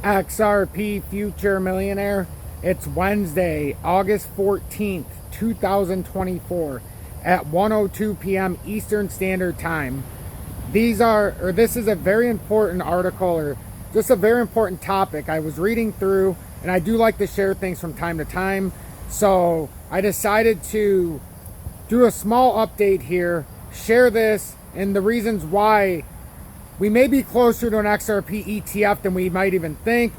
XRP Future Millionaire. It's Wednesday, August 14th, 2024 at 1:02 p.m. Eastern Standard Time. This is a very important article, or just a very important topic I was reading through, and I do like to share things from time to time. So I decided to do a small update here, share this, and the reasons why we may be closer to an XRP ETF than we might even think,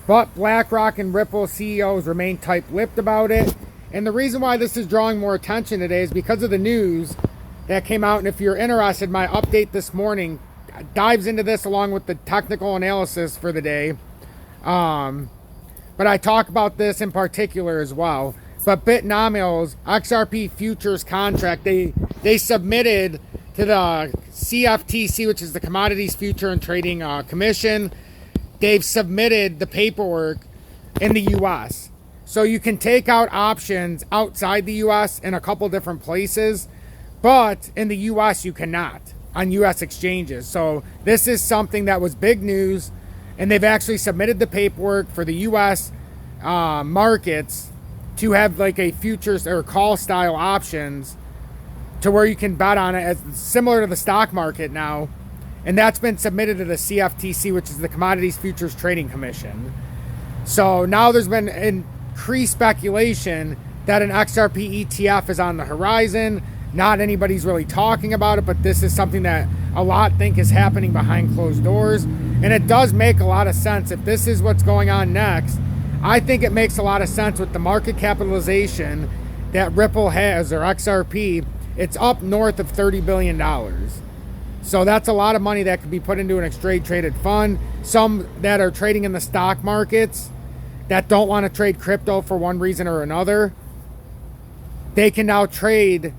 but BlackRock and Ripple CEOs remain tight-lipped about it. And the reason why this is drawing more attention today is because of the news that came out. And if you're interested, my update this morning dives into this along with the technical analysis for the day. But I talk about this in particular as well. But BITUNIX XRP futures contract, they submitted to the CFTC, which is the Commodities Future and Trading Commission. They've submitted the paperwork in the U.S. So you can take out options outside the U.S. in a couple different places, but in the U.S. you cannot on U.S. exchanges. So this is something that was big news, and they've actually submitted the paperwork for the U.S. Markets to have like a futures or call style options to where you can bet on it, as similar to the stock market now. And that's been submitted to the CFTC, which is the Commodities Futures Trading Commission. So now there's been increased speculation that an XRP ETF is on the horizon. Not anybody's really talking about it, but this is something that a lot think is happening behind closed doors. And it does make a lot of sense. If this is what's going on next, I think it makes a lot of sense with the market capitalization that Ripple has, or XRP. It's up north of $30 billion. So that's a lot of money that could be put into an exchange traded fund. Some that are trading in the stock markets that don't want to trade crypto for one reason or another, they can now trade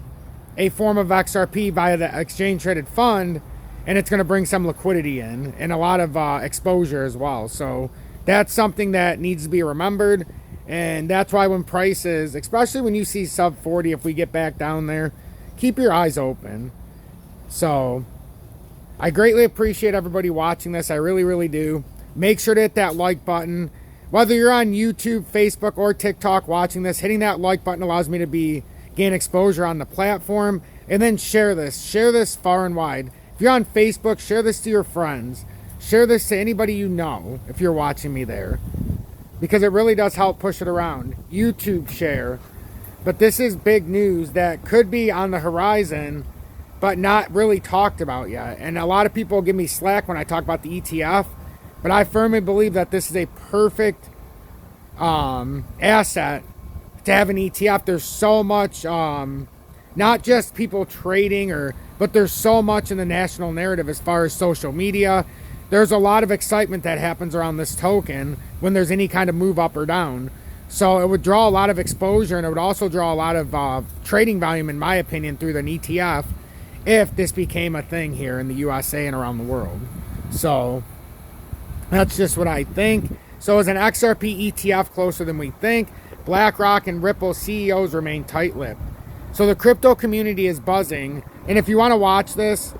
a form of XRP via the exchange traded fund, and it's going to bring some liquidity in and a lot of exposure as well. So that's something that needs to be remembered. And that's why when prices, especially when you see sub 40, if we get back down there, keep your eyes open. So I greatly appreciate everybody watching this. I really, really do. Make sure to hit that like button. Whether you're on YouTube, Facebook, or TikTok watching this, hitting that like button allows me to gain exposure on the platform. And then share this. Share this far and wide. If you're on Facebook, share this to your friends. Share this to anybody you know if you're watching me there, because it really does help push it around. YouTube share. But this is big news that could be on the horizon, but not really talked about yet. And a lot of people give me slack when I talk about the ETF, but I firmly believe that this is a perfect asset to have an ETF. There's so much, not just people trading, but there's so much in the national narrative as far as social media. There's a lot of excitement that happens around this token when there's any kind of move up or down. So it would draw a lot of exposure, and it would also draw a lot of trading volume, in my opinion, through an ETF if this became a thing here in the USA and around the world. So that's just what I think. So is an XRP ETF closer than we think? BlackRock and Ripple CEOs remain tight-lipped. So the crypto community is buzzing. And if you want to watch this,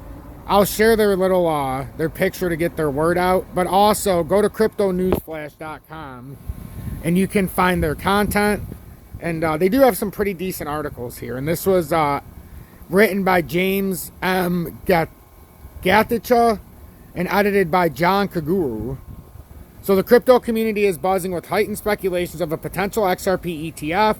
I'll share their little their picture to get their word out. But also go to cryptonewsflash.com and you can find their content. And they do have some pretty decent articles here. And this was written by James M. Gaticha and edited by John Kaguru. So the crypto community is buzzing with heightened speculations of a potential XRP ETF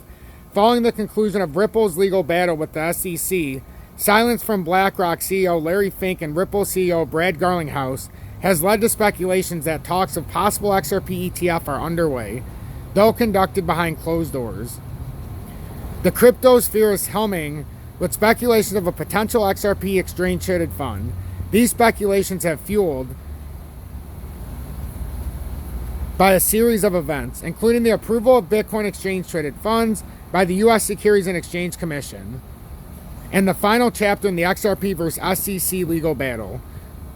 following the conclusion of Ripple's legal battle with the SEC. Silence from BlackRock CEO Larry Fink and Ripple CEO Brad Garlinghouse has led to speculations that talks of possible XRP ETF are underway, though conducted behind closed doors. The cryptosphere is humming with speculations of a potential XRP exchange traded fund. These speculations have fueled by a series of events, including the approval of Bitcoin exchange traded funds by the U.S. Securities and Exchange Commission, and the final chapter in the XRP versus SEC legal battle.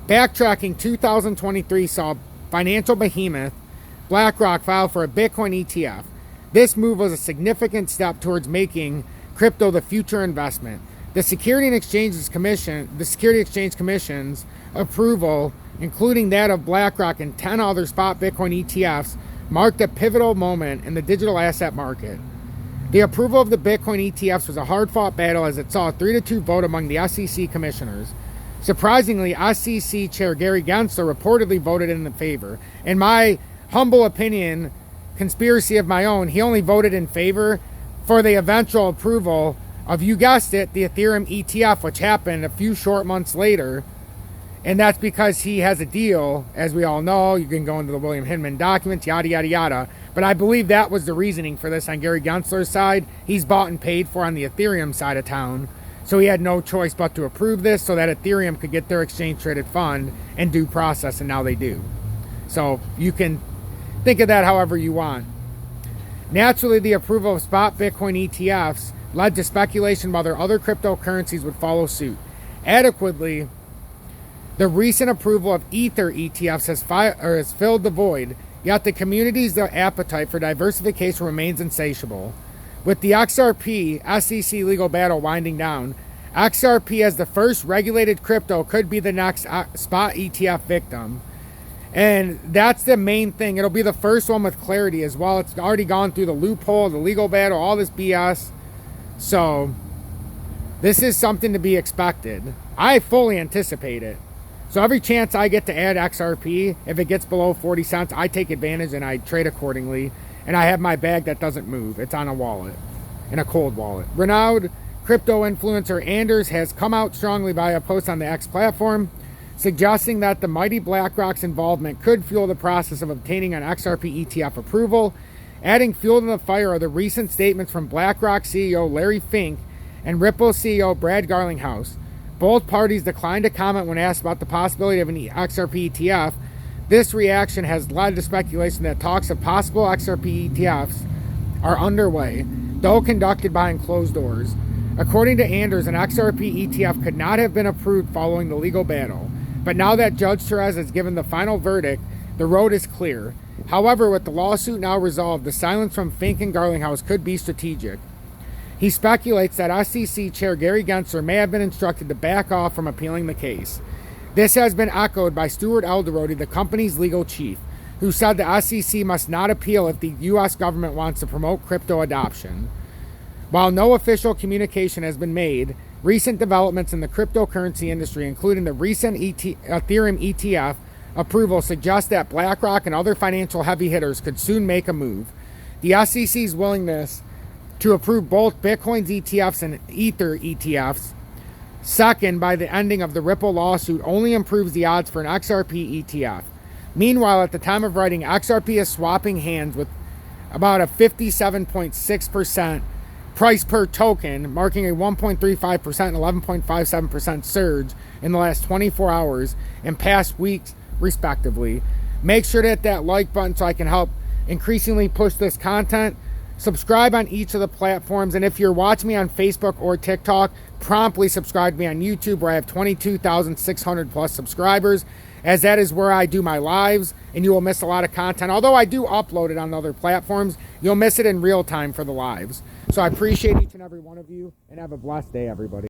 Backtracking, 2023 saw financial behemoth BlackRock file for a Bitcoin ETF. This move was a significant step towards making crypto the future investment. The Security Exchange Commission's approval, including that of BlackRock and 10 other spot Bitcoin ETFs, marked a pivotal moment in the digital asset market. The approval of the Bitcoin ETFs was a hard-fought battle as it saw a 3-2 vote among the SEC commissioners. Surprisingly, SEC Chair Gary Gensler reportedly voted in favor. In my humble opinion, conspiracy of my own, he only voted in favor for the eventual approval of, you guessed it, the Ethereum ETF, which happened a few short months later. And that's because he has a deal, as we all know. You can go into the William Hinman documents, yada, yada, yada. But I believe that was the reasoning for this on Gary Gensler's side. He's bought and paid for on the Ethereum side of town. So he had no choice but to approve this so that Ethereum could get their exchange-traded fund in due process, and now they do. So you can think of that however you want. Naturally, the approval of spot Bitcoin ETFs led to speculation whether other cryptocurrencies would follow suit. Adequately, the recent approval of Ether ETFs has filled the void, yet the community's appetite for diversification remains insatiable. With the XRP SEC legal battle winding down, XRP as the first regulated crypto could be the next spot ETF victim. And that's the main thing. It'll be the first one with clarity as well. It's already gone through the loophole, the legal battle, all this BS. So this is something to be expected. I fully anticipate it. So every chance I get to add XRP, if it gets below 40 cents, I take advantage and I trade accordingly. And I have my bag that doesn't move. It's on a wallet, in a cold wallet. Renowned crypto influencer Anders has come out strongly via a post on the X platform, suggesting that the mighty BlackRock's involvement could fuel the process of obtaining an XRP ETF approval. Adding fuel to the fire are the recent statements from BlackRock CEO Larry Fink and Ripple CEO Brad Garlinghouse. Both parties declined to comment when asked about the possibility of an XRP ETF. This reaction has led to speculation that talks of possible XRP ETFs are underway, though conducted behind closed doors. According to Anders, an XRP ETF could not have been approved following the legal battle. But now that Judge Therese has given the final verdict, the road is clear. However, with the lawsuit now resolved, the silence from Fink and Garlinghouse could be strategic. He speculates that SEC Chair Gary Gensler may have been instructed to back off from appealing the case. This has been echoed by Stuart Elderody, the company's legal chief, who said the SEC must not appeal if the U.S. government wants to promote crypto adoption. While no official communication has been made, recent developments in the cryptocurrency industry, including the recent Ethereum ETF approval, suggest that BlackRock and other financial heavy hitters could soon make a move. The SEC's willingness to approve both Bitcoin's ETFs and Ether ETFs, second by the ending of the Ripple lawsuit, only improves the odds for an XRP ETF. Meanwhile, at the time of writing, XRP is swapping hands with about a 57.6% price per token, marking a 1.35% and 11.57% surge in the last 24 hours and past weeks, respectively. Make sure to hit that like button so I can help increasingly push this content. Subscribe on each of the platforms, and if you're watching me on Facebook or TikTok, promptly subscribe to me on YouTube, where I have 22,600 plus subscribers, as that is where I do my lives, and you will miss a lot of content. Although I do upload it on other platforms, you'll miss it in real time for the lives. So I appreciate each and every one of you, and have a blessed day, everybody.